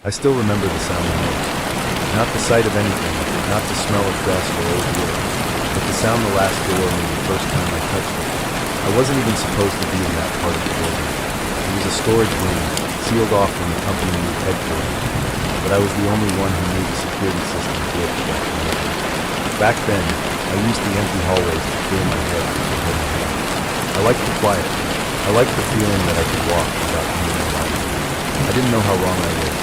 I still remember the sound I made. Not the sight of anything, not the smell of dust or old wood, but the sound the last door made the first time I touched it. I wasn't even supposed to be in that part of the building. It was a storage room, sealed off from the company new headquarters, but I was the only one who knew the security system glitched back then. Back then, I used the empty hallways to clear my head and prepare my head. I liked the quiet. I liked the feeling that I could walk without being alone. I didn't know how wrong I was.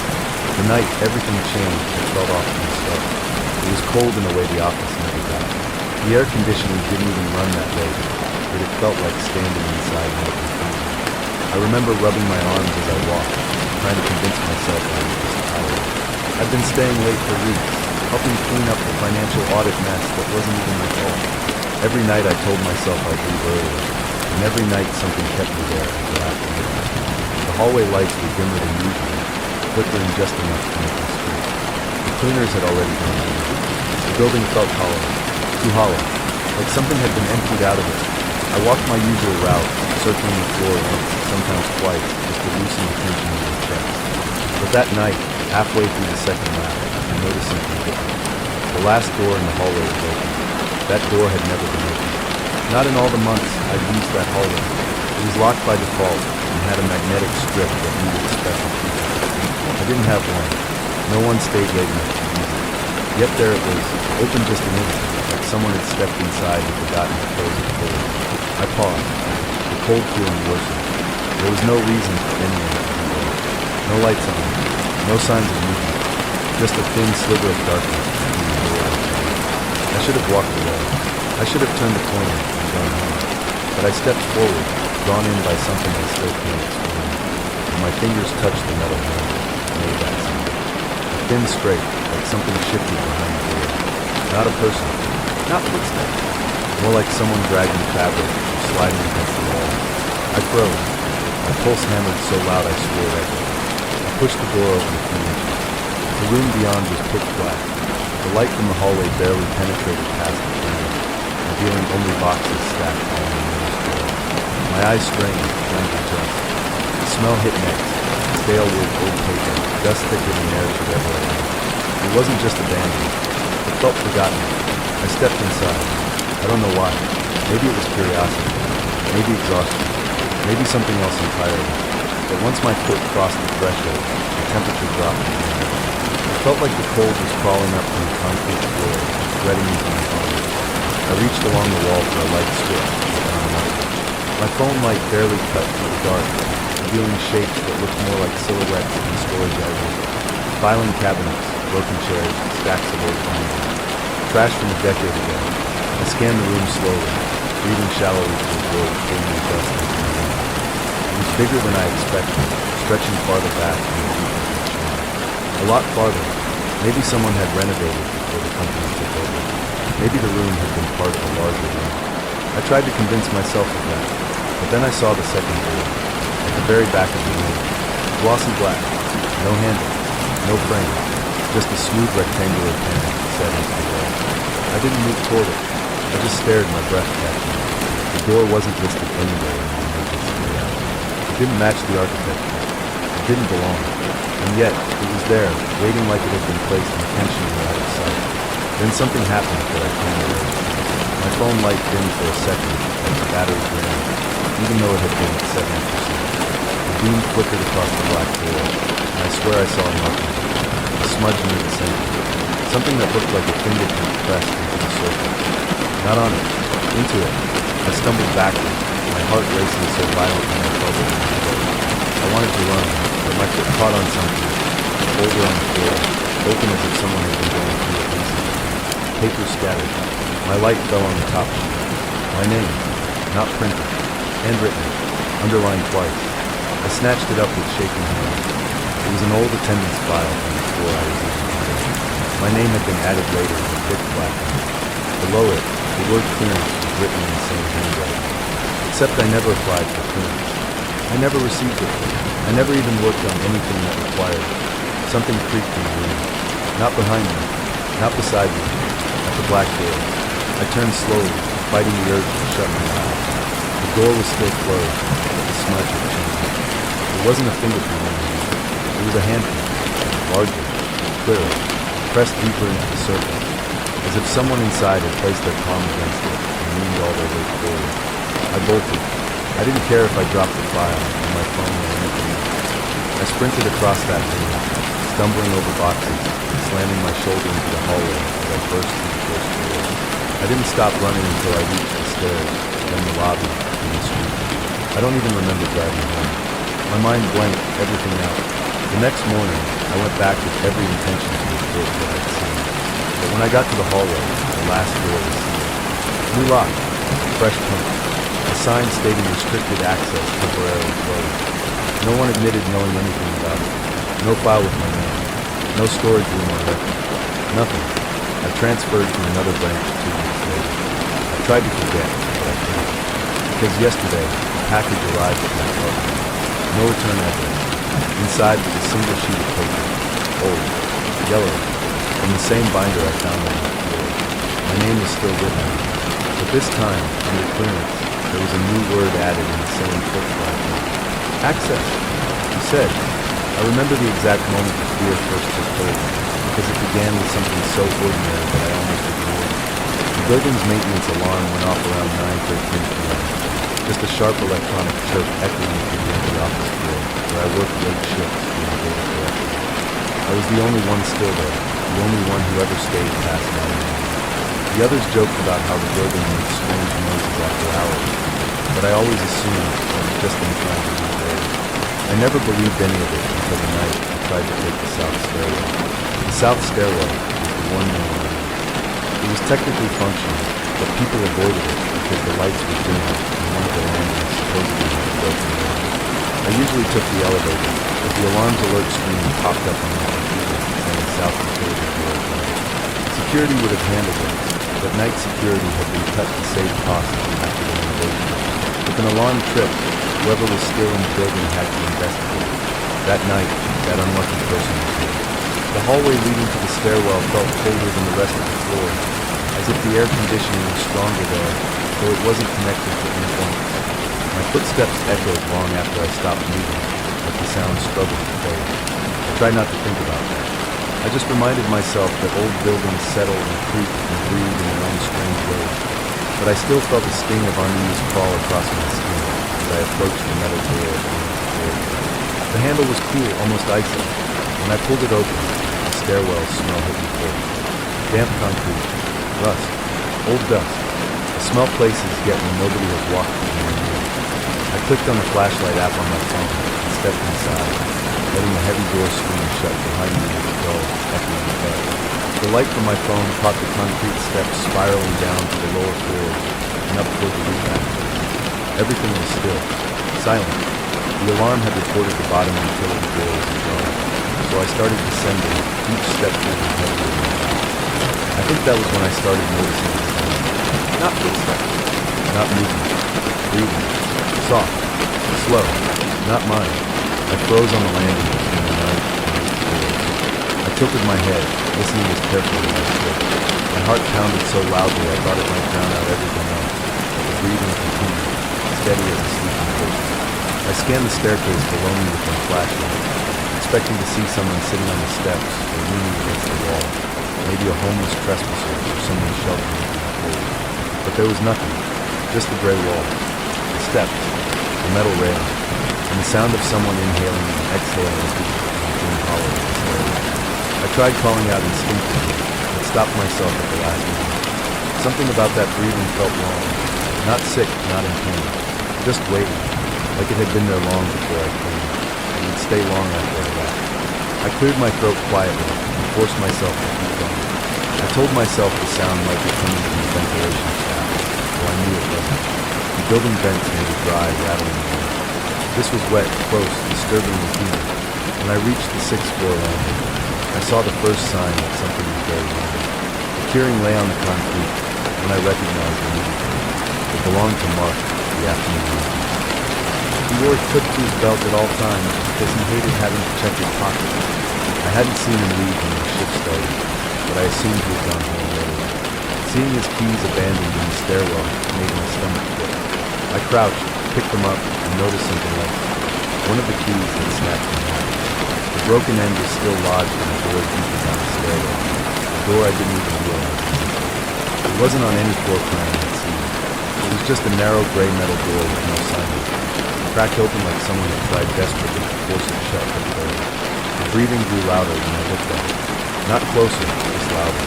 The night, everything changed and felt off from the start. It was cold in a way the office never got. The air conditioning didn't even run that late, but it felt like standing inside an open flame. I remember rubbing my arms as I walked, trying to convince myself I was just tired. I'd been staying late for weeks, helping clean up the financial audit mess that wasn't even my fault. Every night I told myself I'd leave early, and every night something kept me there until after midnight. The hallway lights were dimmer than usual, flickering just enough to make me scream. The cleaners had already gone in. The building felt hollow, too hollow, like something had been emptied out of it. I walked my usual route, circling the floor once, sometimes twice, just to loosen the tension in my chest. But that night, halfway through the second lap, I noticed something different. The last door in the hallway was open. That door had never been opened. Not in all the months I'd used that hallway. It was locked by default and had a magnetic strip that needed special treatment. I didn't have one. No one stayed late enough to use it. Yet there it was, open just an instant, like someone had stepped inside and forgotten to close the door. I paused. The cold feeling worsened. There was no reason for anyone to be there. No lights on, no signs of movement, just a thin sliver of darkness between the door and the door. I should have walked away. I should have turned the corner and gone home. But I stepped forward, drawn in by something I still can't explain. And my fingers touched the metal handle and made that sound. A thin scrape, like something shifted behind the door. Not a person, not footsteps. More like someone dragging fabric or sliding against the wall. I froze. My pulse hammered so loud I swore regularly. I pushed the door open a few inches. The room beyond was pitch black. The light from the hallway barely penetrated past the window, revealing only boxes stacked along the nearest wall. My eyes strained, trying to adjust. The smell hit next. Stale wood, old paper, dust thicker than air could ever allow. It wasn't just abandoned. It felt forgotten. I stepped inside. I don't know why. Maybe it was curiosity. Maybe exhaustion. Maybe something else entirely. But once my foot crossed the threshold, the temperature dropped again. It felt like the cold was crawling up from the concrete floor, spreading into my body. I reached along the wall for a light switch, but found nothing. My phone light barely cut through the dark, revealing shapes that looked more like silhouettes in storage areas. Filing cabinets, broken chairs, stacks of old vinyl. Trash from a decade ago. I scanned the room slowly, breathing shallowly to avoid pulling the dust into my lungs. It was bigger than I expected, stretching farther back than the people had shown. A lot farther. Maybe someone had renovated before the company took over. Maybe the room had been part of a larger room. I tried to convince myself of that, but then I saw the second door, at the very back of the room. Glossy black, no handle, no frame, just a smooth rectangular panel set into the wall. I didn't move toward it. I just stared, my breath catching. The door wasn't listed anywhere in the emergency layout. It didn't match the architecture. It didn't belong. And yet, it was there, waiting like it had been placed intentionally out of sight. Then something happened that I can't erase. My phone light dimmed for a second, like the battery ran, even though it had been at 70%. The beam flickered across the black door, and I swear I saw nothing. A smudge near the center. Something that looked like a fingerprint pressed into the surface. Not on it. Into it. I stumbled backward, my heart racing so violently I felt it in my throat. I wanted to run, but my foot caught on something. A folder on the floor, open as if someone had been going through it recently. Paper scattered. My light fell on the top sheet. My name. Not printed. Handwritten. Underlined twice. I snatched it up with shaking hands. It was an old attendance file from before I was even hired. My name had been added later in thick black ink. Below it, the word clearance was written in the same handwriting. Except I never applied for clearance. I never received it. I never even worked on anything that required it. Something creaked in the room. Not behind me. Not beside me. At the black door. I turned slowly, fighting the urge to shut my eyes. The door was still closed, but the smudge had changed. It wasn't a fingerprint anymore. It was a handprint. larger, clearer, pressed deeper into the surface, as if someone inside had placed their palm against it and leaned all their weight forward. I bolted. I didn't care if I dropped the file, or my phone, or anything else. I sprinted across that room, stumbling over boxes, slamming my shoulder into the hallway as I burst through the first floor. I didn't stop running until I reached the stairs, then the lobby, and the street. I don't even remember driving home. My mind blanked everything out. The next morning, I went back with every intention to report what I'd seen. But when I got to the hallway, the last door was sealed. New lock, fresh paint, a sign stating restricted access temporarily closed. No one admitted knowing anything about it. No file with my name. No storage room or record. Nothing. I transferred to another branch 2 weeks later. I tried to forget, but I couldn't. Because yesterday, a package arrived at my apartment. No return address. Inside was a single sheet of paper. Old. Yellow. From the same binder I found on the floor. My name was still written on it. But this time, under clearance, there was a new word added in the same quick flash. Access, he said. I remember the exact moment the fear first took hold, because it began with something so ordinary that I almost ignored it. The building's maintenance alarm went off around 9:13 p.m. Just a sharp electronic chirp echoing through the empty office floor, where I worked late shifts doing data collection. I was the only one still there, the only one who ever stayed past 9 a.m. The others joked about how the building made strange noises after hours, but I always assumed I was just in time to leave early. I never believed any of it until the night I tried to take the south stairwell. The south stairwell was the one no one used. It was technically functional, but people avoided it because the lights were dim and one of the landings supposedly had a broken down. I usually took the elevator, but the alarm's alert screen popped up on my computer saying south utility door open. Security would have handled it, but night security had been cut to save costs after the renovation. If an alarm tripped, whoever was still in the building had to investigate. That night, that unlucky person was here. The hallway leading to the stairwell felt colder than the rest of the floor, as if the air conditioning was stronger there, though it wasn't connected to any point. My footsteps echoed long after I stopped moving, but the sound struggled to fade. I tried not to think about that. I just reminded myself that old buildings settle and creak and breathe in their own strange ways. But I still felt a sting of unease crawl across my skin as I approached the metal door at the end of the corridor. The handle was cool, almost icy. When I pulled it open, the stairwell smell hit me first. Damp concrete, rust, old dust. I smell places yet when nobody has walked through here near. I clicked on the flashlight app on my phone and stepped inside, letting the heavy door swing shut behind me with a dull, echoing thud. The light from my phone caught the concrete steps spiraling down to the lower floors and up toward the roof access. Everything was still, silent. The alarm had reported the bottom utility door was ajar, so I started descending, each step moving heavily. I think that was when I started noticing the sound. Not footsteps, not movement, breathing, soft, slow, not mine. I froze on the landing between the ninth and eighth floors. I tilted my head, listening as carefully as I could. My heart pounded so loudly I thought it might drown out everything else, but the breathing continued, steady as a sleeping person. I scanned the staircase below me with my flashlight, expecting to see someone sitting on the steps or leaning against the wall, maybe a homeless trespasser or someone sheltering from the cold. But there was nothing, just the gray wall, the steps, the metal railing, and the sound of someone inhaling and exhaling through the dim hollow of the stairway. I tried calling out instinctively, but stopped myself at the last moment. Something about that breathing felt wrong. Not sick, not in pain. Just waiting, like it had been there long before I came, and would stay long after I left. I cleared my throat quietly and forced myself to keep going. I told myself the sound might be coming from the ventilation shaft, though I knew it wasn't. The building vents made a dry, rattling noise. This was wet, close, disturbingly humid. When I reached the 6th floor landing, I saw the first sign that something was very wrong. The curing lay on the concrete, and I recognized immediately. It belonged to Mark, the afternoon agent. He wore a clip to his belt at all times because he hated having to check his pockets. I hadn't seen him leave when the shift started, but I assumed he had gone home early. Seeing his keys abandoned in the stairwell made my stomach flip. I crouched, picked them up, and noticed something else. One of the keys had snapped in half. The The broken end was still lodged in the door deep down the stairway, a door I didn't even realize existed. It wasn't on any floor plan I had seen. It was just a narrow gray metal door with no signage. It cracked open like someone had tried desperately to force it shut but failed. The breathing grew louder when I looked at it. Not closer, just louder,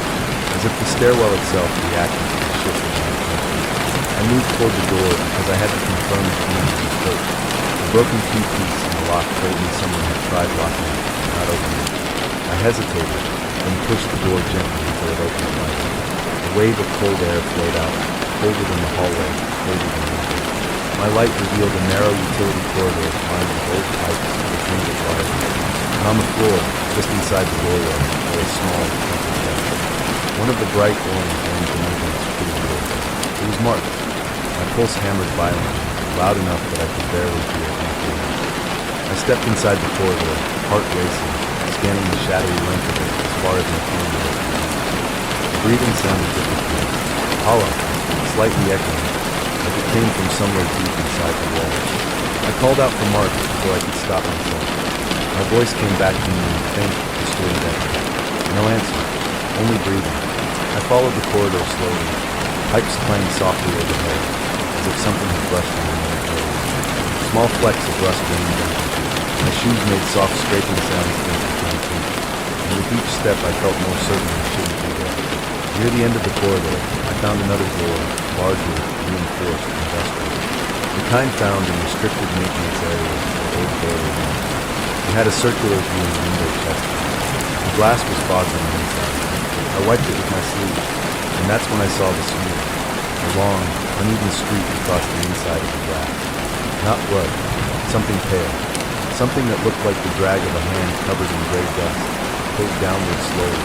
as if the stairwell itself reacted to the shift of my attention. I moved toward the door because I had to confirm the community first. The broken key piece in the lock told me someone had tried locking it, not opening it. I hesitated, then pushed the door gently until it opened lightly. A wave of cold air flowed out, colder than the hallway, colder than winter. My light revealed a narrow utility corridor lined with old pipes and tangled wires. And on the floor, just inside the doorway, lay a small, crumpled desk. One of the bright orange dimensions pretty wood. It was marked. My pulse hammered violently, loud enough that I could barely hear anything. I stepped inside the corridor, heart racing, scanning the shadowy length of it as far as my phone would open. The breathing sounded different, hollow, slightly echoing, like it came from somewhere deep inside the wall. I called out for Mark before I could stop myself. My voice came back to me in faint, distorted echo. No answer, only breathing. I followed the corridor slowly. Pipes clanged softly overhead, as if something had brushed me in my clothes. Small flecks of rust rained down. My shoes made soft scraping sounds against the concrete, and with each step I felt more certain I shouldn't be there. Near the end of the corridor, I found another door, larger, reinforced, industrial. The kind found in restricted maintenance areas or old boiler. It had a circular view in the window chest. The glass was fogged on the inside. I wiped it with my sleeve, and that's when I saw the smooth, a long, uneven streak across the inside of the glass. Not blood, something pale, something that looked like the drag of a hand covered in gray dust, pulled downward slowly,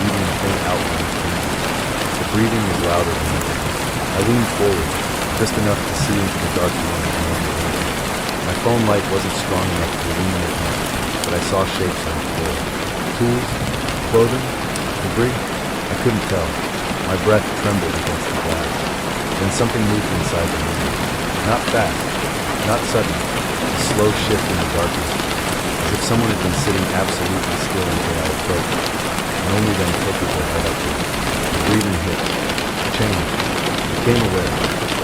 leaving a faint outline of fingers. The breathing was louder than ever. I leaned forward, just enough to see into the dark room beyond the window. My phone light wasn't strong enough to illuminate much, but I saw shapes on the floor. Tools? Clothing? Debris? I couldn't tell. My breath trembled against the glass. Then something moved inside the room. Not fast, not sudden. A slow shift in the darkness, as if someone had been sitting absolutely still until I approached, and only then tilted their head upward. The breathing hit. Changed. Became aware.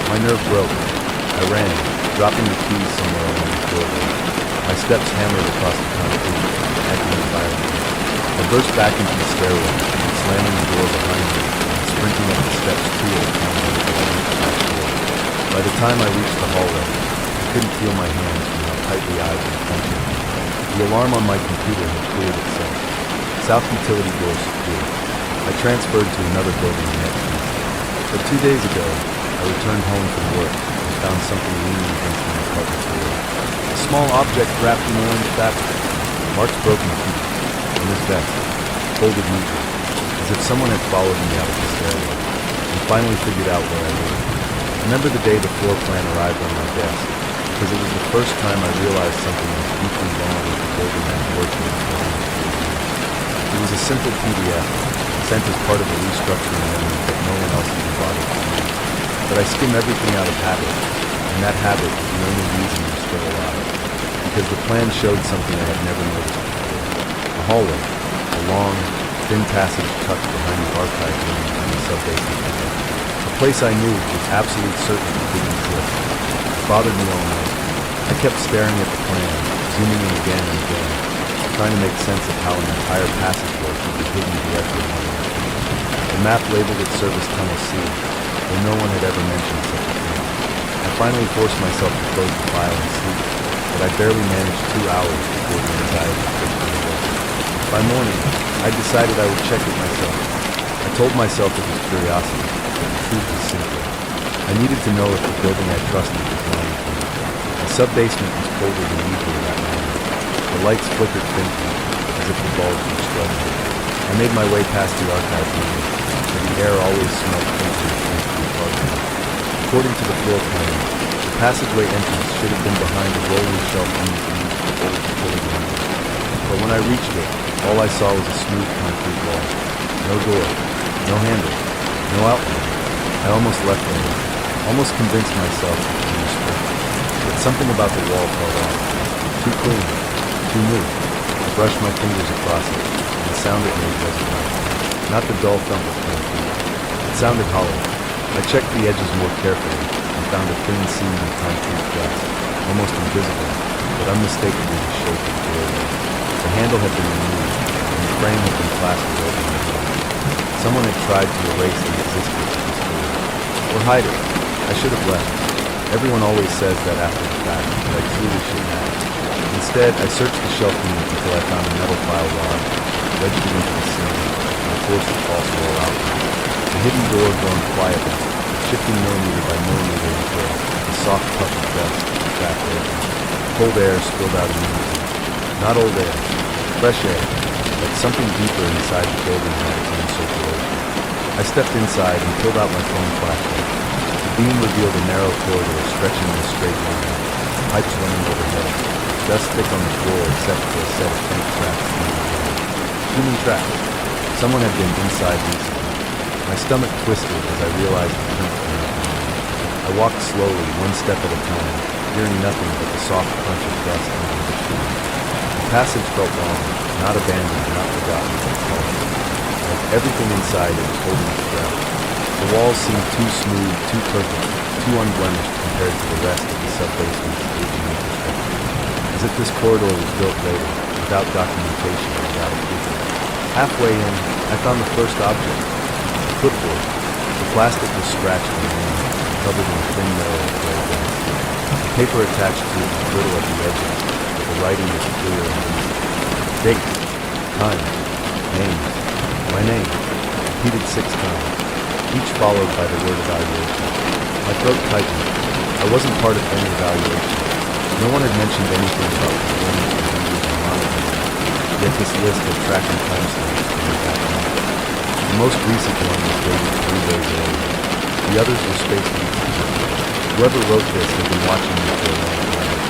My nerve broke. I ran, dropping the keys somewhere along the corridor. My steps hammered across the concrete, echoing violently. I burst back into the stairway, slamming the door behind me, and sprinting up the steps two at a time over the back door. By the time I reached the hallway, I couldn't feel my hands from how tightly eyes were clenching. The alarm on my computer had cleared itself. South utility door secured. I transferred to another building next to me. But 2 days ago, I returned home from work and found something leaning against my apartment door. A small object wrapped in orange fabric. Mark's broken feet, and his vest, folded neatly, as if someone had followed me out of the stairway, and finally figured out where I lived. I remember the day the floor plan arrived on my desk, because it was the first time I realized something was deeply wrong with the building I'd worked in for almost 4 years. It was a simple PDF, sent as part of a restructuring memo that no one else even bothered to read. But I skim everything out of habit, and that habit was the only reason I'm still alive, because the plan showed something I had never noticed before. A hallway, a long, thin passage tucked behind the archive room in the sub-basement. A place I knew with absolute certainty didn't exist. It bothered me all night. I kept staring at the plan, zooming in again and again, trying to make sense of how an entire passageway could be hidden directly on my feet. The map labeled it Service Tunnel C, though no one had ever mentioned such a thing. I finally forced myself to close the file and sleep, but I barely managed 2 hours before the anxiety kicked in again. By morning, I decided I would check it myself. I told myself it was curiosity, but the truth was simple. I needed to know if the building I trusted was lying to me. The sub-basement was colder than usual that morning. The lights flickered faintly, as if the bulbs were struggling. I made my way past the archive room, where the air always smelled faintly thanks to the parking. According to the floor plan, the passageway entrance should have been behind a rolling shelf used for old utility rooms. But when I reached it, all I saw was a smooth concrete wall. No door, no handle, no outline. I almost left it alone, almost convinced myself it was a mistake. But something about the wall felt off. Too clean, too new. The brushed my fingers across it, and the sound it made wasn't right. Not the dull thump of concrete. It sounded hollow. I checked the edges more carefully and found a thin seam of concrete dust, almost invisible, but unmistakably the shape of the doorway. The handle had been removed, and the frame had been plastered over the door. Someone had tried to erase the existence of this door, or hide it. I should have left. Everyone always says that after the fact, but I truly shouldn't have. Instead, I searched the shelf unit until I found a metal file rod, wedged it into the ceiling, and forced the false wall out. The hidden door groaned quietly, shifting millimeter by millimeter until a soft puff of dust cracked open. Cold air spilled out immediately. Not old air, fresh air, but something deeper inside the building had its own circulation. I stepped inside and pulled out my phone flashlight. The beam revealed a narrow corridor stretching in a straight line, pipes running overhead, dust thick on the floor except for a set of faint tracks in the wall. Human tracks. Someone had been inside recently. My stomach twisted as I realized the heat came up. I walked slowly, one step at a time, hearing nothing but the soft crunch of dust under the tree. The passage felt long, not abandoned, not forgotten, but calm. Like everything inside, it was holding its breath. The walls seemed too smooth, too perfect, too unblemished compared to the rest of the sub-basement's aging infrastructure. As if this corridor was built later, without documentation or without a blueprint. Halfway in, I found the first object, a clipboard. The plastic was scratched and worn, covered in a thin layer of gray dust. The paper attached to it was brittle at the edges, but the writing was clear and easy. Date, time, name, my name, repeated 6 times, each followed by the word evaluation. My throat tightened. I wasn't part of any evaluation. No one had mentioned anything about performance reviews or monitoring, yet this list of tracking timestamps came back up. The most recent one was dated 3 days earlier. The others were spaced evenly. Whoever wrote this had been watching me for a long time.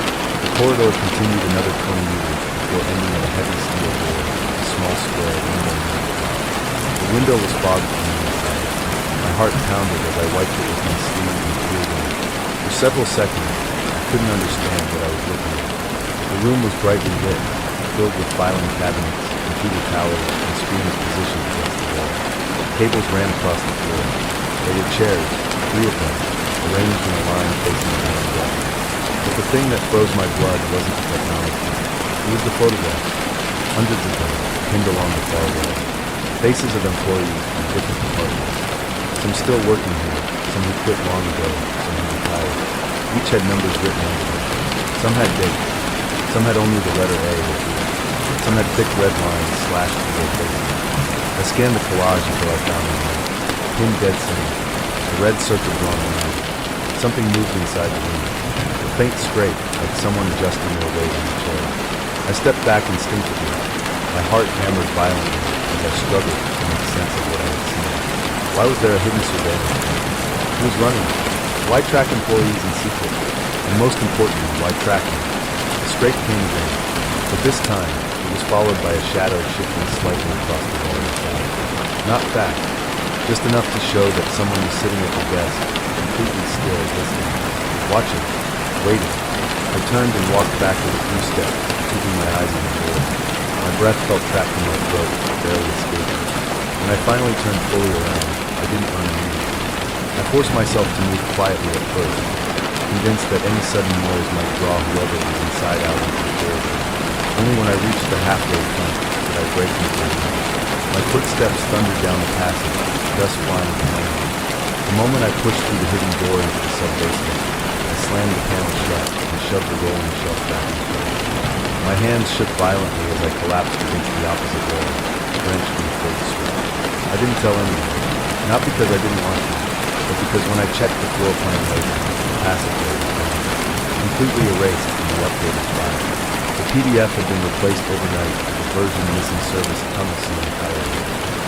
The corridor continued another 20 meters before ending at a heavy steel door, a small square window. The window was fogged from the inside. My heart pounded as I wiped it with my sleeve and peered in. For several seconds, I couldn't understand what I was looking at. The room was brightly lit, filled with filing cabinets, computer towers, and screens positioned against the wall. Cables ran across the floor. There were chairs, 3 of them, arranged in a line facing the main desk. But the thing that froze my blood wasn't the technology. It was the photographs. Hundreds of them, pinned along the far wall. Faces of employees from different departments. Some still working here, some who quit long ago, some who retired. Each had numbers written under them. Some had dates. Some had only the letter A or B. Some had thick red lines slashed through their faces. I scanned the collage until I found one. Pinned dead center. A red circle drawn around it. Something moved inside the room. A faint scrape, like someone adjusting their weight in the chair. I stepped back instinctively. My heart hammered violently as I struggled to make sense of what I had seen. Why was there a hidden surveillance? Who was running it? Why track employees in secret? And most importantly, why track them? The scrape came again, but this time it was followed by a shadow shifting slightly across the wall inside. Not fast, just enough to show that someone was sitting at the desk, completely still, listening, watching, waiting. I turned and walked backward a few steps, keeping my eyes on the door. My breath felt trapped in my throat, barely escaping. When I finally turned fully around, I didn't run immediately. I forced myself to move quietly at first, convinced that any sudden noise might draw whoever was inside out into the corridor. Only when I reached the halfway point did I break into a run. My footsteps thundered down the passage, dust flying behind me. The moment I pushed through the hidden door into the sub-basement, I slammed the panel shut and shoved the rolling shelf back in place. My hands shook violently as I collapsed against the opposite wall, drenched in cold sweat. I didn't tell anyone, not because I didn't want to, but because when I checked the floor plan later, the passageway was gone, completely erased from the updated file. The PDF had been replaced overnight with a version missing service tunnel entirely.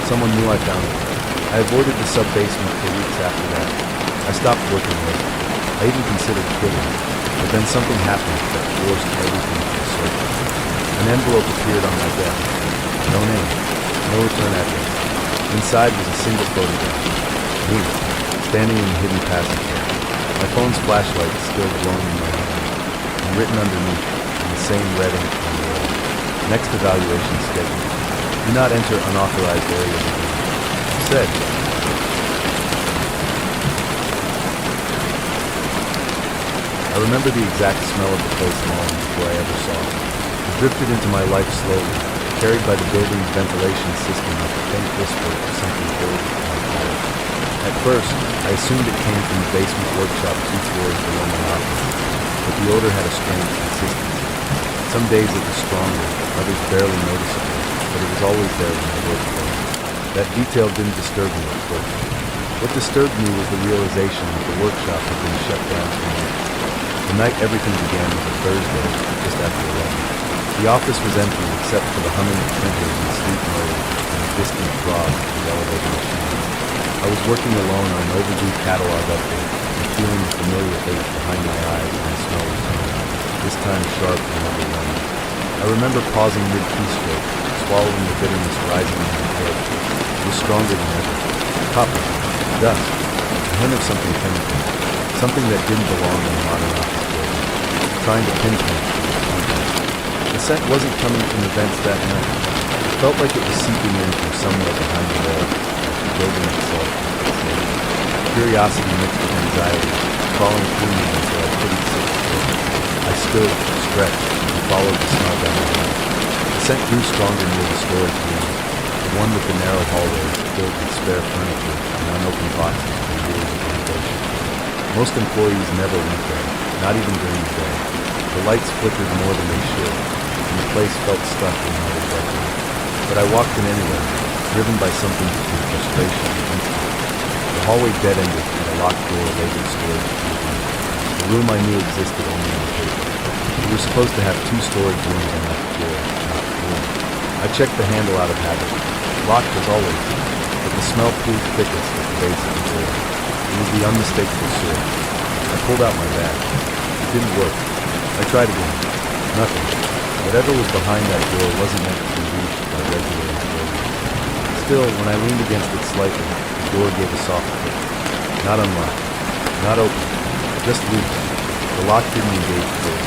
Someone knew I found it. I avoided the sub-basement for weeks after that. I stopped working late. I even considered quitting, but then something happened that forced everything to the surface. An envelope appeared on my desk. No name, no return address. Inside was a single photograph. Me, standing in the hidden passageway. My phone's flashlight still glowing in my hand, and written underneath, in the same red ink on the wall, Next evaluation schedule. Do not enter unauthorized areas again. Said. I remember the exact smell of the place long before I ever saw it. It drifted into my life slowly, carried by the building's ventilation system like a faint whisper of something old and untired. At first, I assumed it came from the basement workshop 2 floors below my office, but the odor had a strange consistency. Some days it was stronger, others barely noticeable, but it was always there when I worked there. That detail didn't disturb me at first. What disturbed me was the realization that the workshop had been shut down for months. The night everything began was a Thursday, just after 11. The office was empty except for the humming of printers in sleep mode and a distant throb of the elevator machine. I was working alone on an overdue catalog update and feeling the familiar ache behind my eyes when the smell returned, this time sharp and overwhelming. I remember pausing mid-keystroke, swallowing the bitterness rising in my throat. It was stronger than ever. Copper, dust, a hint of something chemical, something that didn't belong in a modern office building, trying to pinpoint something. The scent wasn't coming from the vents that night. It felt like it was seeping in from somewhere behind the wall, like the building itself. Curiosity mixed with anxiety, crawling through me until I couldn't sit still. I stood, stretched, and followed the smell down the hall. The scent grew stronger near the storage room, the one with the narrow hallways filled with spare furniture and unopened boxes from years of renovation. Most employees never went there, not even during the day. The lights flickered more than they should, and the place felt stuck in another decade. But I walked in anyway, driven by something between frustration and instinct. The hallway dead-ended and a locked door labeled storage room. The room I knew existed only on paper. We were supposed to have 2 storage rooms on that floor, not 4. I checked the handle out of habit. Locked as always, but the smell proved thickest at the base of the door. It was the unmistakable sort. I pulled out my bag. It didn't work. I tried again. Nothing. Whatever was behind that door wasn't meant to be reached by regular employees. Still, when I leaned against it slightly, the door gave a soft click. Not unlocked. Not open. Just loose. The lock didn't engage fully.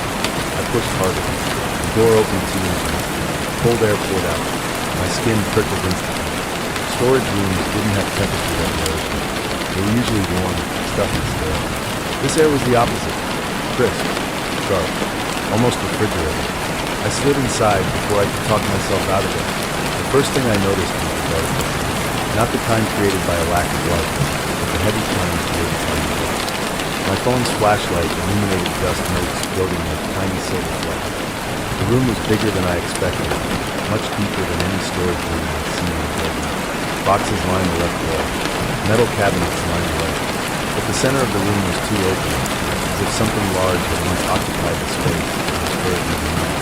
I pushed harder. The door opened 2 inches. Cold air poured out. My skin prickled instantly. Storage rooms didn't have temperature regulation. They were usually warm, stuffy still. This air was the opposite. Crisp. Sharp. Almost refrigerated. I slid inside before I could talk myself out of it. The first thing I noticed was the darkness. Not the kind created by a lack of light, but the heavy kind created by neglect. My phone's flashlight illuminated dust motes floating like tiny silver flecks. The room was bigger than I expected, much deeper than any storage room I'd seen in the building. Boxes lined the left wall, metal cabinets lined the right. But the center of the room was too open, as if something large had once occupied the space and was currently behind.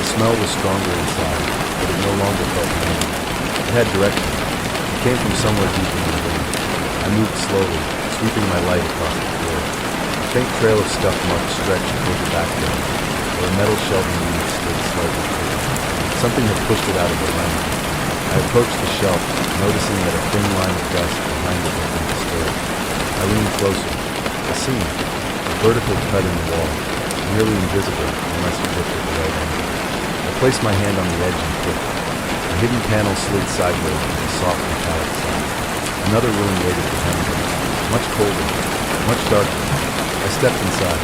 The smell was stronger inside, but it no longer felt random. It had direction. It came from somewhere deep in the room. I moved slowly, sweeping my light across the floor. A faint trail of scuff marks stretched toward the back door, where a metal shelving unit stood slightly forward. Something had pushed it out of alignment. I approached the shelf, noticing that a thin line of dust behind it had been disturbed. I leaned closer. A seam, a vertical cut in the wall, nearly invisible unless you looked at the right angle. I placed my hand on the edge and clicked. The hidden panel slid sideways with a soft metallic sound. Another room waited behind me, much colder, much darker. I stepped inside.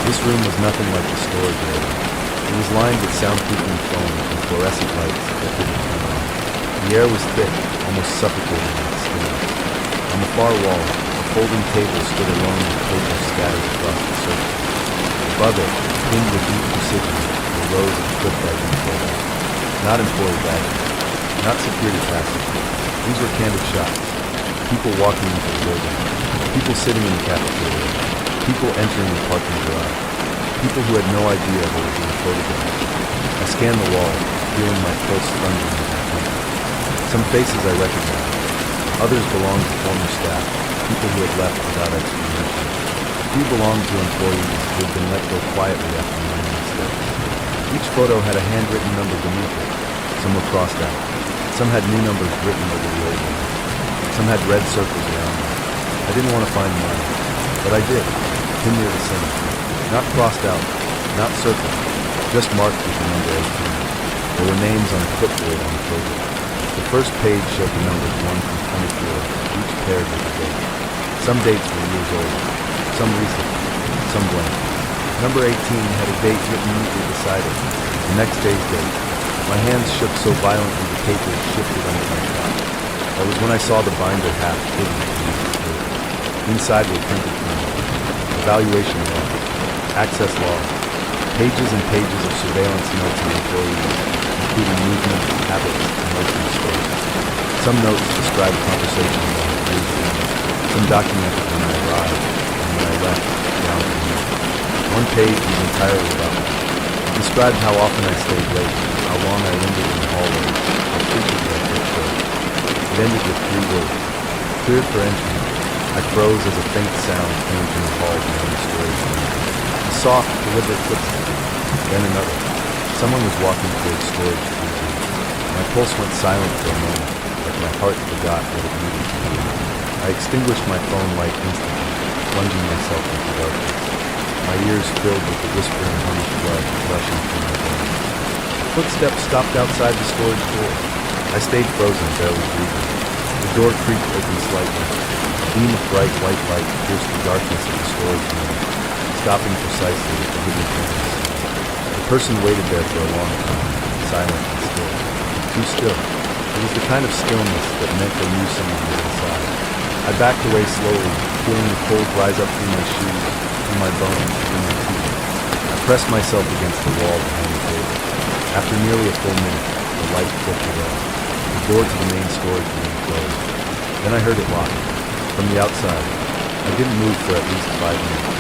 This room was nothing like the storage area. It was lined with soundproofing foam and fluorescent lights that didn't turn on. The air was thick, almost suffocating in its stillness. On the far wall, a folding table stood alone with papers scattered across the surface. Above it, pinned with deep precision, were rows of clip-writing photos. Not employee badges, not security passes. These were candid shots. People walking into the building. People sitting in the cafeteria. People entering the parking garage. People who had no idea they were being photographed. I scanned the wall, feeling my pulse thundering in my tongue. Some faces I recognized. Others belonged to former staff, people who had left without explanation. A few belonged to employees who had been let go quietly after minor mistakes. Each photo had a handwritten number beneath it. Some were crossed out. Some had new numbers written over the old ones. Some had red circles around them. I didn't want to find mine, but I did, pinned near the center. Not crossed out, not circled, just marked with the number 18. There were names on a clipboard on the table. The first page showed the numbers 1 through 24, each paired with a date. Some dates were years old, some recent, some blank. Number 18 had a date written neatly beside it, the next day's date. My hands shook so violently the paper shifted under my thumb. That was when I saw the binder half hidden beneath the paper. Inside were printed things: evaluation logs, access logs, pages and pages of surveillance notes on employees, including movement, habits, and emotional stories. Some notes described conversations on the cruise, some documented when I arrived and when I left, down to me. One page was entirely about me. It described how often I stayed late, how long I lingered in the hallway, how frequently I took shows. It ended with 3 words: cleared for entry. I froze as a faint sound came from the hall beyond the storage room. A soft, deliberate footstep. Then another. Someone was walking towards storage cruising. My pulse went silent for a moment, like my heart forgot what it needed to do. I extinguished my phone light instantly, plunging myself into darkness. My ears filled with the whispering hum of blood rushing through my veins. Footsteps stopped outside the storage door. I stayed frozen, barely breathing. The door creaked open slightly. A beam of bright white light pierced the darkness of the storage room, stopping precisely at the hidden entrance. The person waited there for a long time, silent and still. Too still. It was the kind of stillness that meant they knew someone was inside. I backed away slowly, feeling the cold rise up through my shoes, through my bones, through my teeth. I pressed myself against the wall behind the table. After nearly a full minute, the light filtered off. The door to the main storage room closed. Then I heard it lock. From the outside, I didn't move for at least 5 minutes.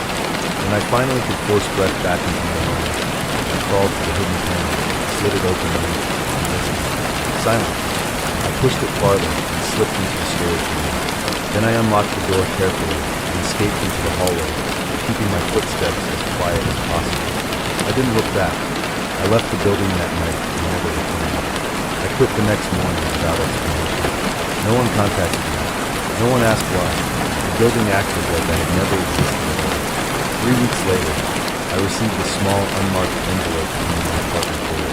When I finally could force breath back into my lungs, I crawled to the hidden panel, slid it open and listened. Silence. I pushed it farther and slipped into the storage room. Then I unlocked the door carefully and escaped into the hallway, keeping my footsteps as quiet as possible. I didn't look back. I left the building that night and never returned. I quit the next morning without explanation. No one contacted me. No one asked why. The building acted like I had never existed before. 3 weeks later, I received a small, unmarked envelope from my apartment door.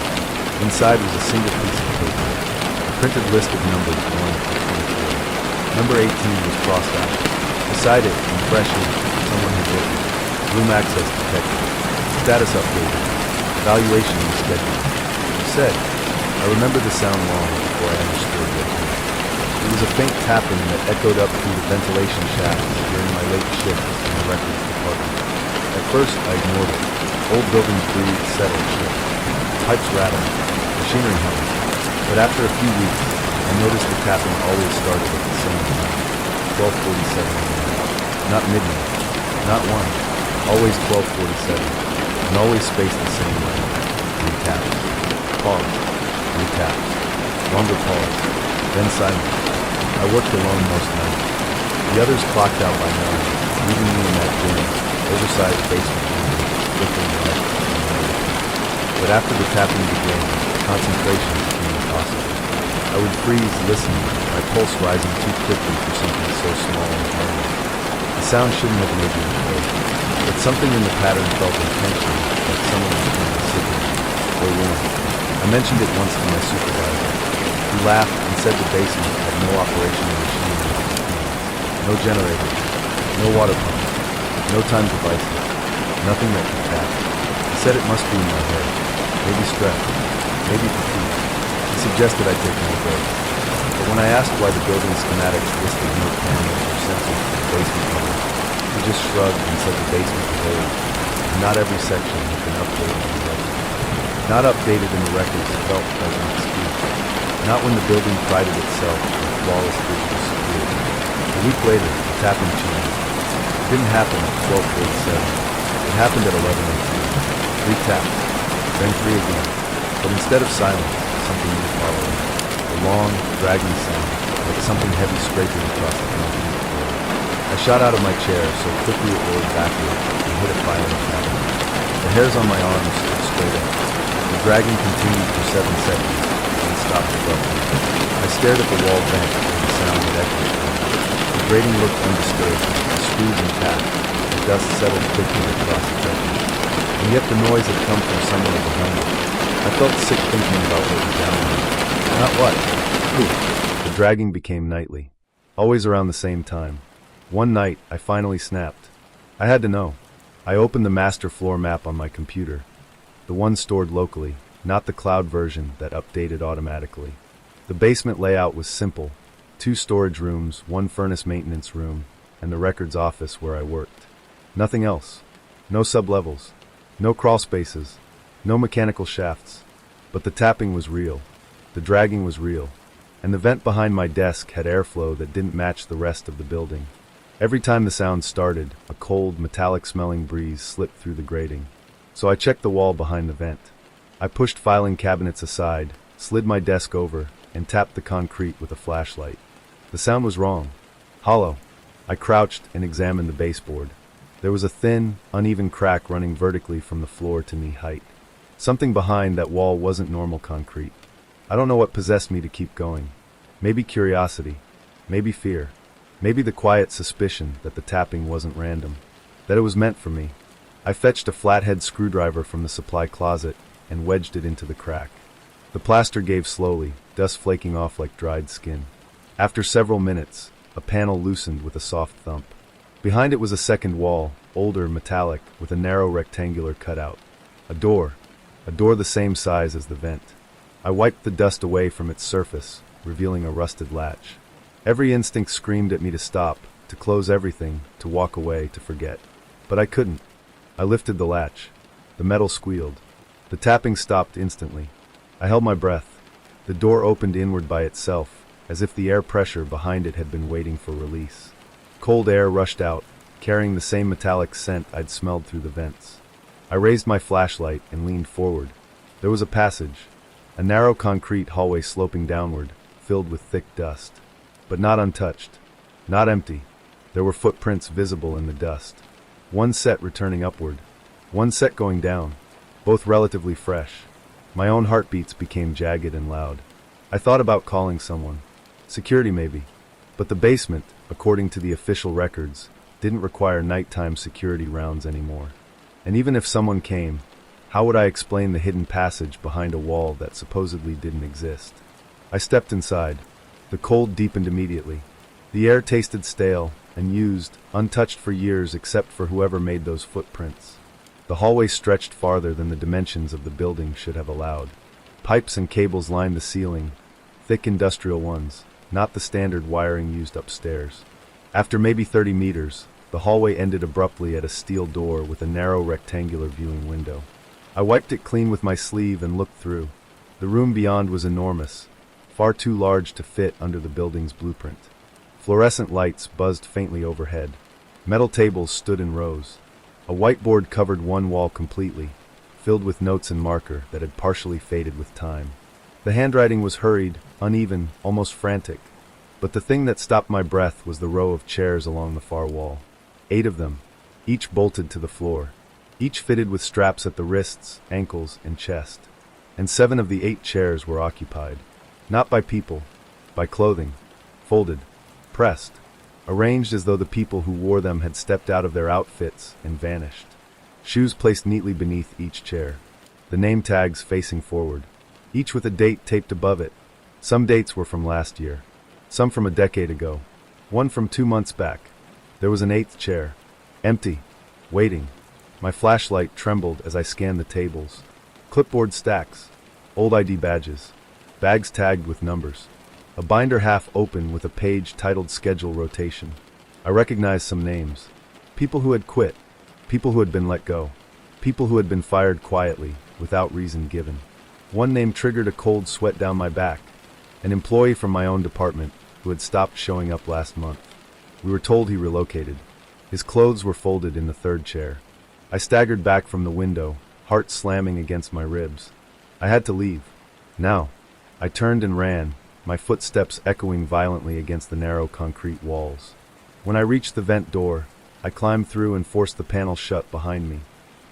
Inside was a single piece of paper, a printed list of numbers 1 through 24. Number 18 was crossed out. Beside it, in fresh ink, someone had written, "Room access detected. Status updated. Evaluation rescheduled." It said, I remember the sound long before I understood what it meant. It was a faint tapping that echoed up through the ventilation shafts during my late shifts in the records department. At first, I ignored it. Old buildings breathed settled shift. Pipes rattled. Machinery hummed. But after a few weeks, I noticed the tapping always started at the same time, 12:47 a.m. Not midnight, not 1, always 12:47, and always spaced the same way. 3 taps. Pause. 3 taps. Longer pause. Then silence. I worked alone most nights. The others clocked out by 9, leaving me in that dim, oversized basement room, flickering lights and lights. But after the tapping began, concentration became impossible. I would freeze listening, my pulse rising too quickly for something so small and harmless. The sound shouldn't have made me afraid, but something in the pattern felt intentional, like someone was trying to signal me, or warn. I mentioned it once to my supervisor. He laughed and said the basement had no operational machinery, no generator, no water pump, no time devices, nothing that could tap. He said it must be in my head, maybe stress, maybe fatigue. He suggested I take more breaks. But when I asked why the building schematics listed no cameras or sensors for the basement level, he just shrugged and said the basement was old, and not every section had been updated in the records. Not updated in the records felt like an excuse. Not when the building prided itself on flawless digital security. A week later, the tapping changed. It didn't happen at 12:47. It happened at 11:18. 3 taps, then 3 again. But instead of silence, something new followed. A long, dragging sound, like something heavy scraping across the concrete floor. I shot out of my chair so quickly it rolled backwards and hit a violent pattern. The hairs on my arms stood straight up. The dragging continued for 7 seconds, then stopped abruptly. I stared at the wall vent where the sound had echoed from. The grating looked undisturbed, the screws intact, the dust settled quickly across the curtain. And yet the noise had come from somewhere behind it. I I felt sick thinking about what was down there. Not what? Who? The dragging became nightly. Always around the same time. One night, I finally snapped. I had to know. I opened the master floor map on my computer. The one stored locally, not the cloud version that updated automatically. The basement layout was simple. 2 storage rooms, 1 furnace maintenance room, and the records office where I worked. Nothing else. No sublevels. No crawl spaces. No mechanical shafts. But the tapping was real. The dragging was real. And the vent behind my desk had airflow that didn't match the rest of the building. Every time the sound started, a cold, metallic-smelling breeze slipped through the grating. So I checked the wall behind the vent. I pushed filing cabinets aside, slid my desk over, and tapped the concrete with a flashlight. The sound was wrong. Hollow. I crouched and examined the baseboard. There was a thin, uneven crack running vertically from the floor to knee height. Something behind that wall wasn't normal concrete. I don't know what possessed me to keep going. Maybe curiosity. Maybe fear. Maybe the quiet suspicion that the tapping wasn't random. That it was meant for me. I fetched a flathead screwdriver from the supply closet and wedged it into the crack. The plaster gave slowly, dust flaking off like dried skin. After several minutes, a panel loosened with a soft thump. Behind it was a second wall, older, metallic, with a narrow rectangular cutout. A door the same size as the vent. I wiped the dust away from its surface, revealing a rusted latch. Every instinct screamed at me to stop, to close everything, to walk away, to forget. But I couldn't. I lifted the latch. The metal squealed. The tapping stopped instantly. I held my breath. The door opened inward by itself, as if the air pressure behind it had been waiting for release. Cold air rushed out, carrying the same metallic scent I'd smelled through the vents. I raised my flashlight and leaned forward. There was a passage, a narrow concrete hallway sloping downward, filled with thick dust. But not untouched, not empty. There were footprints visible in the dust. One set returning upward, one set going down, both relatively fresh. My own heartbeats became jagged and loud. I thought about calling someone. Security maybe. But the basement, according to the official records, didn't require nighttime security rounds anymore. And even if someone came, how would I explain the hidden passage behind a wall that supposedly didn't exist? I stepped inside. The cold deepened immediately. The air tasted stale and used, untouched for years except for whoever made those footprints. The hallway stretched farther than the dimensions of the building should have allowed. Pipes and cables lined the ceiling, thick industrial ones, not the standard wiring used upstairs. After maybe 30 meters, the hallway ended abruptly at a steel door with a narrow rectangular viewing window. I wiped it clean with my sleeve and looked through. The room beyond was enormous, far too large to fit under the building's blueprint. Fluorescent lights buzzed faintly overhead. Metal tables stood in rows. A whiteboard covered one wall completely, filled with notes and marker that had partially faded with time. The handwriting was hurried, uneven, almost frantic. But the thing that stopped my breath was the row of chairs along the far wall. 8 of them, each bolted to the floor, each fitted with straps at the wrists, ankles, and chest. And 7 of the 8 chairs were occupied. Not by people, by clothing, folded, pressed, arranged as though the people who wore them had stepped out of their outfits and vanished. Shoes placed neatly beneath each chair, the name tags facing forward, each with a date taped above it. Some dates were from last year, some from a decade ago, one from 2 months back. There was an 8th chair, empty, waiting. My flashlight trembled as I scanned the tables. Clipboard stacks, old ID badges, bags tagged with numbers. A binder half open with a page titled Schedule Rotation. I recognized some names. People who had quit, people who had been let go, people who had been fired quietly, without reason given. One name triggered a cold sweat down my back. An employee from my own department who had stopped showing up last month. We were told he relocated. His clothes were folded in the 3rd chair. I staggered back from the window, heart slamming against my ribs. I had to leave. Now. I turned and ran, my footsteps echoing violently against the narrow concrete walls. When I reached the vent door, I climbed through and forced the panel shut behind me.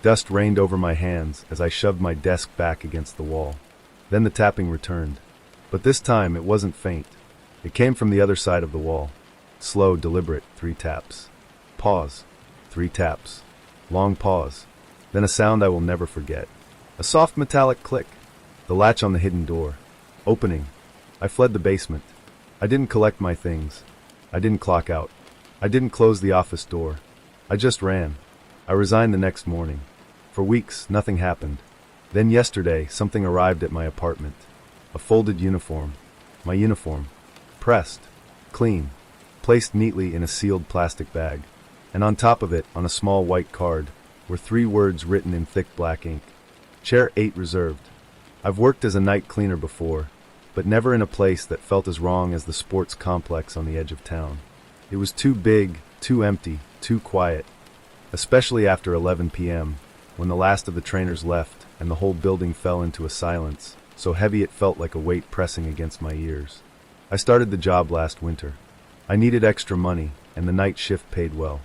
Dust rained over my hands as I shoved my desk back against the wall. Then the tapping returned. But this time it wasn't faint. It came from the other side of the wall. Slow, deliberate, 3 taps. Pause. 3 taps. Long pause. Then a sound I will never forget. A soft metallic click. The latch on the hidden door. Opening. I fled the basement. I didn't collect my things. I didn't clock out. I didn't close the office door. I just ran. I resigned the next morning. For weeks, nothing happened. Then yesterday, something arrived at my apartment. A folded uniform. My uniform. Pressed. Clean. Placed neatly in a sealed plastic bag. And on top of it, on a small white card, were 3 words written in thick black ink. Chair 8 reserved. I've worked as a night cleaner before, but never in a place that felt as wrong as the sports complex on the edge of town. It was too big, too empty, too quiet, especially after 11 p.m., when the last of the trainers left and the whole building fell into a silence, so heavy it felt like a weight pressing against my ears. I started the job last winter. I needed extra money, and the night shift paid well.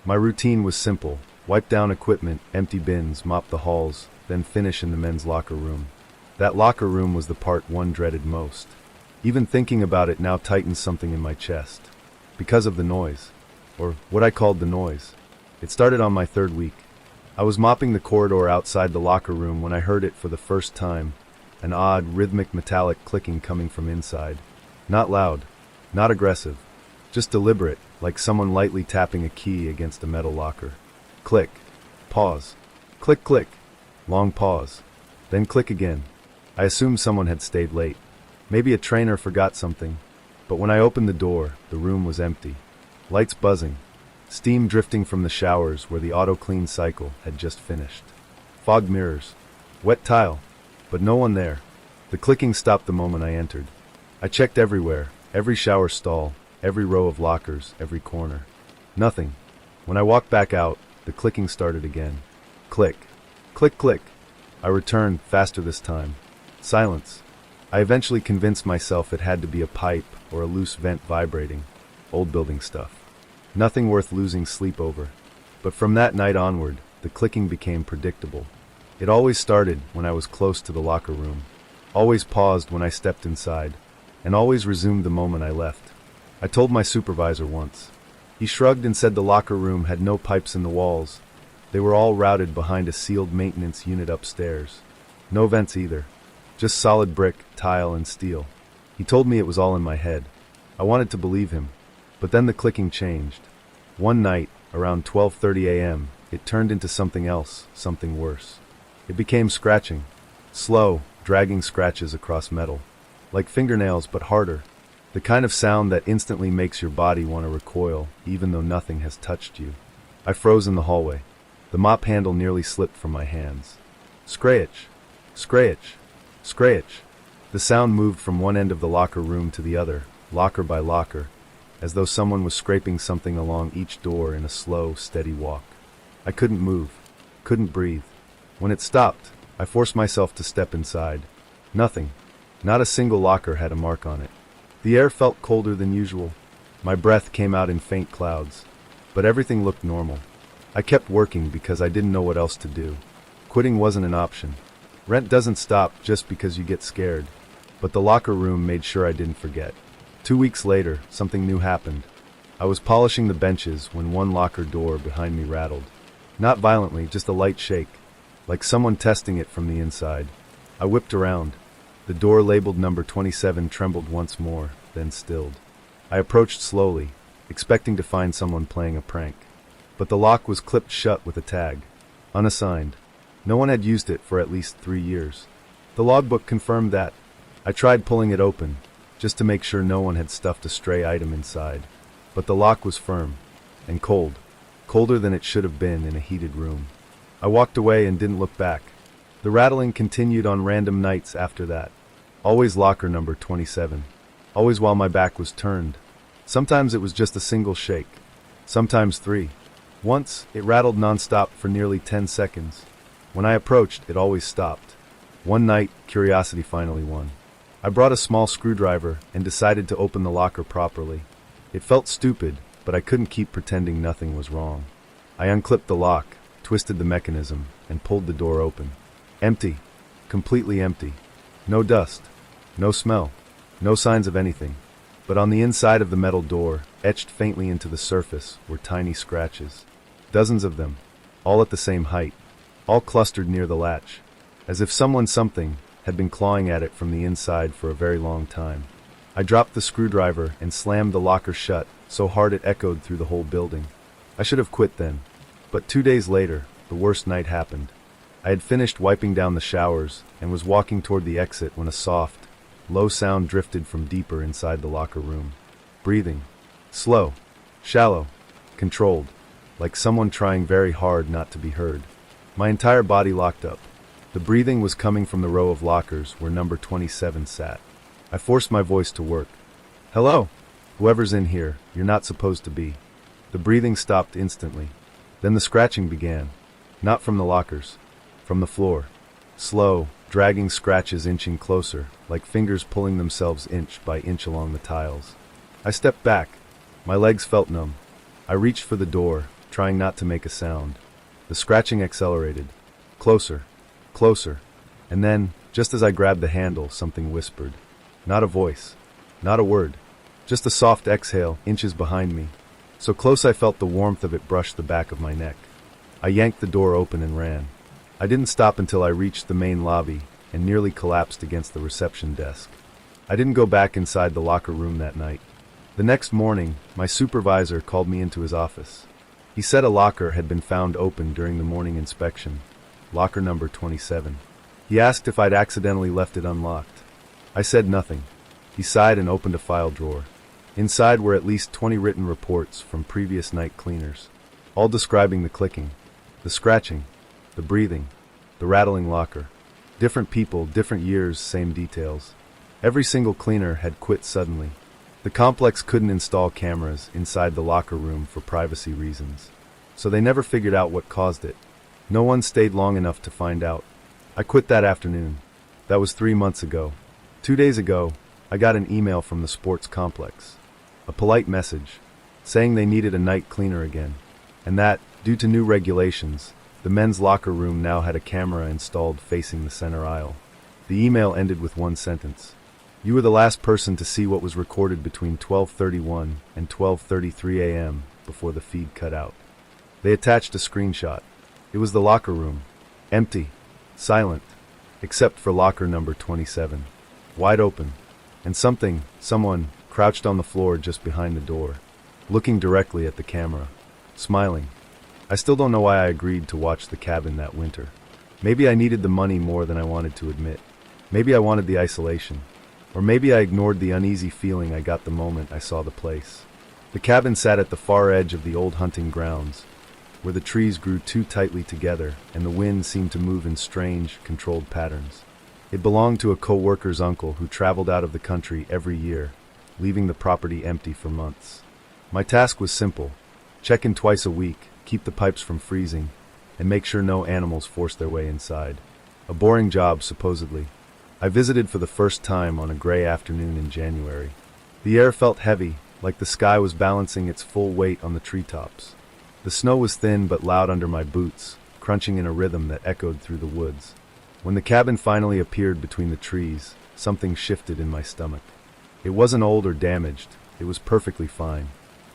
My routine was simple: wipe down equipment, empty bins, mop the halls, then finish in the men's locker room. That locker room was the part one dreaded most. Even thinking about it now tightens something in my chest. Because of the noise. Or what I called the noise. It started on my 3rd week. I was mopping the corridor outside the locker room when I heard it for the first time, an odd, rhythmic metallic clicking coming from inside. Not loud, not aggressive, just deliberate, like someone lightly tapping a key against a metal locker. Click. Pause. Click, click. Long pause. Then click again. I assumed someone had stayed late. Maybe a trainer forgot something. But when I opened the door, the room was empty. Lights buzzing. Steam drifting from the showers where the auto-clean cycle had just finished. Fogged mirrors. Wet tile. But no one there. The clicking stopped the moment I entered. I checked everywhere, every shower stall, every row of lockers, every corner. Nothing. When I walked back out, the clicking started again. Click. Click, click. I returned, faster this time. Silence. I eventually convinced myself it had to be a pipe or a loose vent vibrating. Old building stuff. Nothing worth losing sleep over. But from that night onward, the clicking became predictable. It always started when I was close to the locker room, always paused when I stepped inside, and always resumed the moment I left. I told my supervisor once. He shrugged and said the locker room had no pipes in the walls. They were all routed behind a sealed maintenance unit upstairs. No vents either. Just solid brick, tile, and steel. He told me it was all in my head. I wanted to believe him. But then the clicking changed. One night, around 12:30 a.m., it turned into something else, something worse. It became scratching. Slow, dragging scratches across metal. Like fingernails, but harder. The kind of sound that instantly makes your body want to recoil, even though nothing has touched you. I froze in the hallway. The mop handle nearly slipped from my hands. Scratch. Scratch. Scratch. The sound moved from one end of the locker room to the other, locker by locker, as though someone was scraping something along each door in a slow, steady walk. I couldn't move, couldn't breathe. When it stopped, I forced myself to step inside. Nothing. Not a single locker had a mark on it. The air felt colder than usual. My breath came out in faint clouds. But everything looked normal. I kept working because I didn't know what else to do. Quitting wasn't an option. Rent doesn't stop just because you get scared. But the locker room made sure I didn't forget. 2 weeks later, something new happened. I was polishing the benches when one locker door behind me rattled. Not violently, just a light shake, like someone testing it from the inside. I whipped around. The door labeled number 27 trembled once more, then stilled. I approached slowly, expecting to find someone playing a prank. But the lock was clipped shut with a tag. Unassigned. No one had used it for at least 3 years. The logbook confirmed that. I tried pulling it open, just to make sure no one had stuffed a stray item inside. But the lock was firm, and cold. Colder than it should have been in a heated room. I walked away and didn't look back. The rattling continued on random nights after that. Always locker number 27. Always while my back was turned. Sometimes it was just a single shake. Sometimes 3. Once, it rattled nonstop for nearly 10 seconds. When I approached, it always stopped. One night, curiosity finally won. I brought a small screwdriver and decided to open the locker properly. It felt stupid, but I couldn't keep pretending nothing was wrong. I unclipped the lock, twisted the mechanism, and pulled the door open. Empty. Completely empty. No dust. No smell. No signs of anything. But on the inside of the metal door, etched faintly into the surface, were tiny scratches. Dozens of them, all at the same height, all clustered near the latch, as if something had been clawing at it from the inside for a very long time. I dropped the screwdriver and slammed the locker shut so hard it echoed through the whole building. I should have quit then. But 2 days later, the worst night happened. I had finished wiping down the showers and was walking toward the exit when a soft, low sound drifted from deeper inside the locker room. Breathing. Slow. Shallow. Controlled. Like someone trying very hard not to be heard. My entire body locked up. The breathing was coming from the row of lockers where number 27 sat. I forced my voice to work. "Hello? Whoever's in here, you're not supposed to be." The breathing stopped instantly. Then the scratching began. Not from the lockers. From the floor. Slow, dragging scratches inching closer, like fingers pulling themselves inch by inch along the tiles. I stepped back. My legs felt numb. I reached for the door, trying not to make a sound. The scratching accelerated. Closer. Closer. And then, just as I grabbed the handle, something whispered. Not a voice. Not a word. Just a soft exhale, inches behind me. So close I felt the warmth of it brush the back of my neck. I yanked the door open and ran. I didn't stop until I reached the main lobby and nearly collapsed against the reception desk. I didn't go back inside the locker room that night. The next morning, my supervisor called me into his office. He said a locker had been found open during the morning inspection. Locker number 27. He asked if I'd accidentally left it unlocked. I said nothing. He sighed and opened a file drawer. Inside were at least 20 written reports from previous night cleaners, all describing the clicking, the scratching, the breathing, the rattling locker. Different people, different years, same details. Every single cleaner had quit suddenly. The complex couldn't install cameras inside the locker room for privacy reasons, so they never figured out what caused it. No one stayed long enough to find out. I quit that afternoon. That was 3 months ago. 2 days ago, I got an email from the sports complex. A polite message, saying they needed a night cleaner again, and that, due to new regulations, the men's locker room now had a camera installed facing the center aisle. The email ended with one sentence. You were the last person to see what was recorded between 12:31 and 12:33 a.m. before the feed cut out. They attached a screenshot. It was the locker room. Empty. Silent. Except for locker number 27. Wide open. And someone, crouched on the floor just behind the door, looking directly at the camera, smiling. I still don't know why I agreed to watch the cabin that winter. Maybe I needed the money more than I wanted to admit. Maybe I wanted the isolation. Or maybe I ignored the uneasy feeling I got the moment I saw the place. The cabin sat at the far edge of the old hunting grounds, where the trees grew too tightly together and the wind seemed to move in strange, controlled patterns. It belonged to a co-worker's uncle who traveled out of the country every year, leaving the property empty for months. My task was simple. Check in twice a week, keep the pipes from freezing, and make sure no animals forced their way inside. A boring job, supposedly. I visited for the first time on a gray afternoon in January. The air felt heavy, like the sky was balancing its full weight on the treetops. The snow was thin but loud under my boots, crunching in a rhythm that echoed through the woods. When the cabin finally appeared between the trees, something shifted in my stomach. It wasn't old or damaged, it was perfectly fine.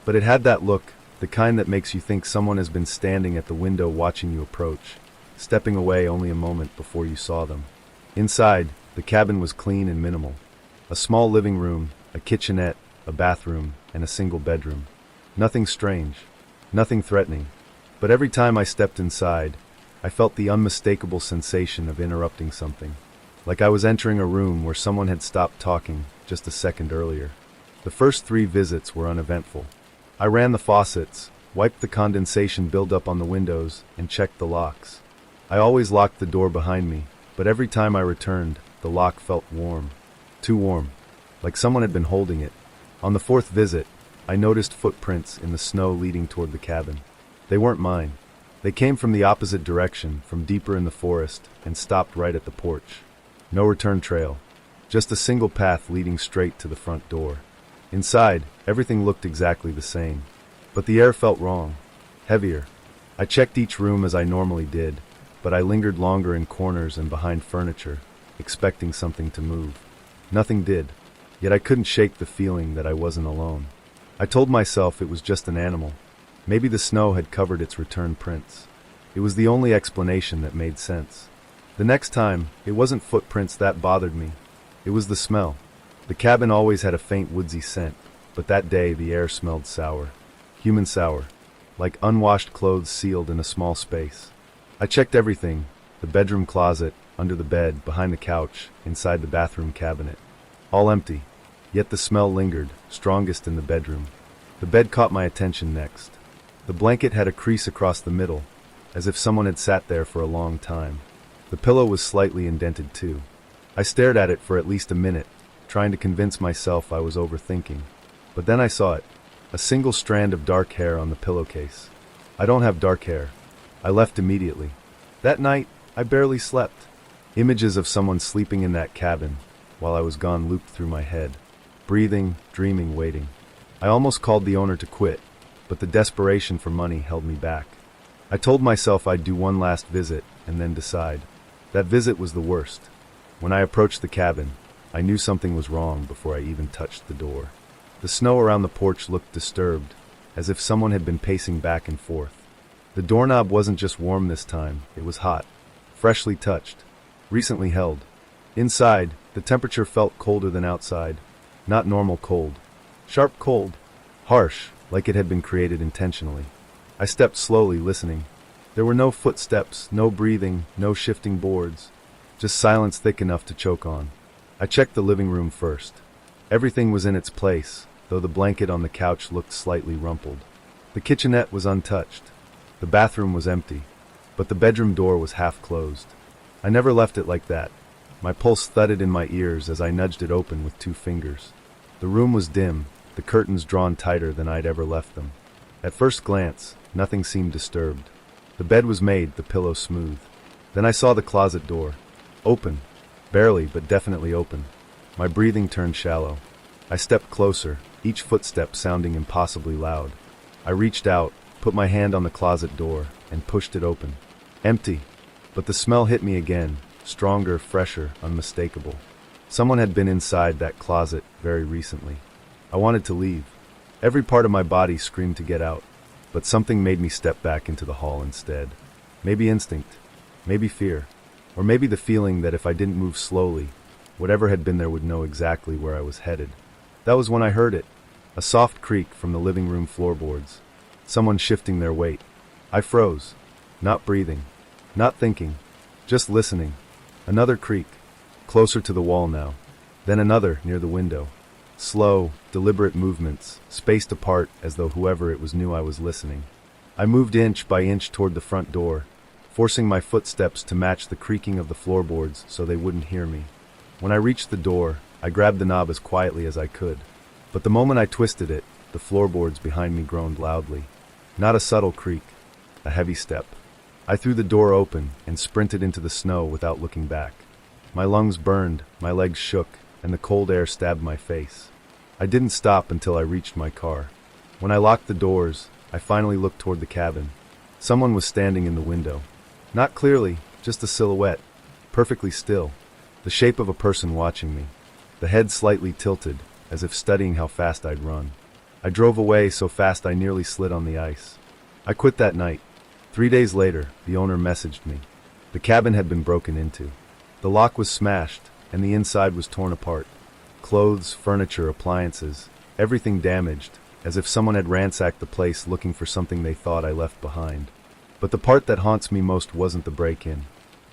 But it had that look, the kind that makes you think someone has been standing at the window watching you approach, stepping away only a moment before you saw them. Inside, the cabin was clean and minimal. A small living room, a kitchenette, a bathroom, and a single bedroom. Nothing strange, nothing threatening. But every time I stepped inside, I felt the unmistakable sensation of interrupting something. Like I was entering a room where someone had stopped talking just a second earlier. The first 3 visits were uneventful. I ran the faucets, wiped the condensation buildup on the windows, and checked the locks. I always locked the door behind me, but every time I returned, the lock felt warm. Too warm. Like someone had been holding it. On the 4th visit, I noticed footprints in the snow leading toward the cabin. They weren't mine. They came from the opposite direction, from deeper in the forest, and stopped right at the porch. No return trail. Just a single path leading straight to the front door. Inside, everything looked exactly the same. But the air felt wrong. Heavier. I checked each room as I normally did, but I lingered longer in corners and behind furniture, expecting something to move. Nothing did. Yet I couldn't shake the feeling that I wasn't alone. I told myself it was just an animal. Maybe the snow had covered its return prints. It was the only explanation that made sense. The next time, it wasn't footprints that bothered me. It was the smell. The cabin always had a faint woodsy scent, but that day the air smelled sour. Human sour. Like unwashed clothes sealed in a small space. I checked everything: the bedroom closet, under the bed, behind the couch, inside the bathroom cabinet. All empty. Yet the smell lingered, strongest in the bedroom. The bed caught my attention next. The blanket had a crease across the middle, as if someone had sat there for a long time. The pillow was slightly indented too. I stared at it for at least a minute, trying to convince myself I was overthinking. But then I saw it. A single strand of dark hair on the pillowcase. I don't have dark hair. I left immediately. That night, I barely slept. Images of someone sleeping in that cabin, while I was gone, looped through my head. Breathing, dreaming, waiting. I almost called the owner to quit, but the desperation for money held me back. I told myself I'd do one last visit, and then decide. That visit was the worst. When I approached the cabin, I knew something was wrong before I even touched the door. The snow around the porch looked disturbed, as if someone had been pacing back and forth. The doorknob wasn't just warm this time, it was hot. Freshly touched. Recently held. Inside, the temperature felt colder than outside. Not normal cold. Sharp cold. Harsh, like it had been created intentionally. I stepped slowly, listening. There were no footsteps, no breathing, no shifting boards. Just silence thick enough to choke on. I checked the living room first. Everything was in its place, though the blanket on the couch looked slightly rumpled. The kitchenette was untouched. The bathroom was empty, but the bedroom door was half closed. I never left it like that. My pulse thudded in my ears as I nudged it open with 2 fingers. The room was dim, the curtains drawn tighter than I'd ever left them. At first glance, nothing seemed disturbed. The bed was made, the pillow smooth. Then I saw the closet door. Open. Barely, but definitely open. My breathing turned shallow. I stepped closer, each footstep sounding impossibly loud. I reached out, put my hand on the closet door, and pushed it open. Empty. But the smell hit me again, stronger, fresher, unmistakable. Someone had been inside that closet very recently. I wanted to leave. Every part of my body screamed to get out, but something made me step back into the hall instead. Maybe instinct, maybe fear, or maybe the feeling that if I didn't move slowly, whatever had been there would know exactly where I was headed. That was when I heard it. A soft creak from the living room floorboards. Someone shifting their weight. I froze. Not breathing. Not thinking. Just listening. Another creak. Closer to the wall now. Then another near the window. Slow, deliberate movements, spaced apart as though whoever it was knew I was listening. I moved inch by inch toward the front door, forcing my footsteps to match the creaking of the floorboards so they wouldn't hear me. When I reached the door, I grabbed the knob as quietly as I could. But the moment I twisted it, the floorboards behind me groaned loudly. Not a subtle creak, a heavy step. I threw the door open and sprinted into the snow without looking back. My lungs burned, my legs shook, and the cold air stabbed my face. I didn't stop until I reached my car. When I locked the doors, I finally looked toward the cabin. Someone was standing in the window. Not clearly, just a silhouette, perfectly still. The shape of a person watching me. The head slightly tilted, as if studying how fast I'd run. I drove away so fast I nearly slid on the ice. I quit that night. 3 days later, the owner messaged me. The cabin had been broken into. The lock was smashed, and the inside was torn apart. Clothes, furniture, appliances, everything damaged, as if someone had ransacked the place looking for something they thought I left behind. But the part that haunts me most wasn't the break-in.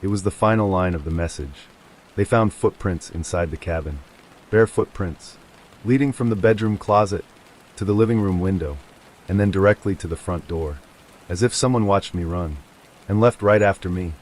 It was the final line of the message. They found footprints inside the cabin. Bare footprints, leading from the bedroom closet to the living room window, and then directly to the front door, as if someone watched me run, and left right after me.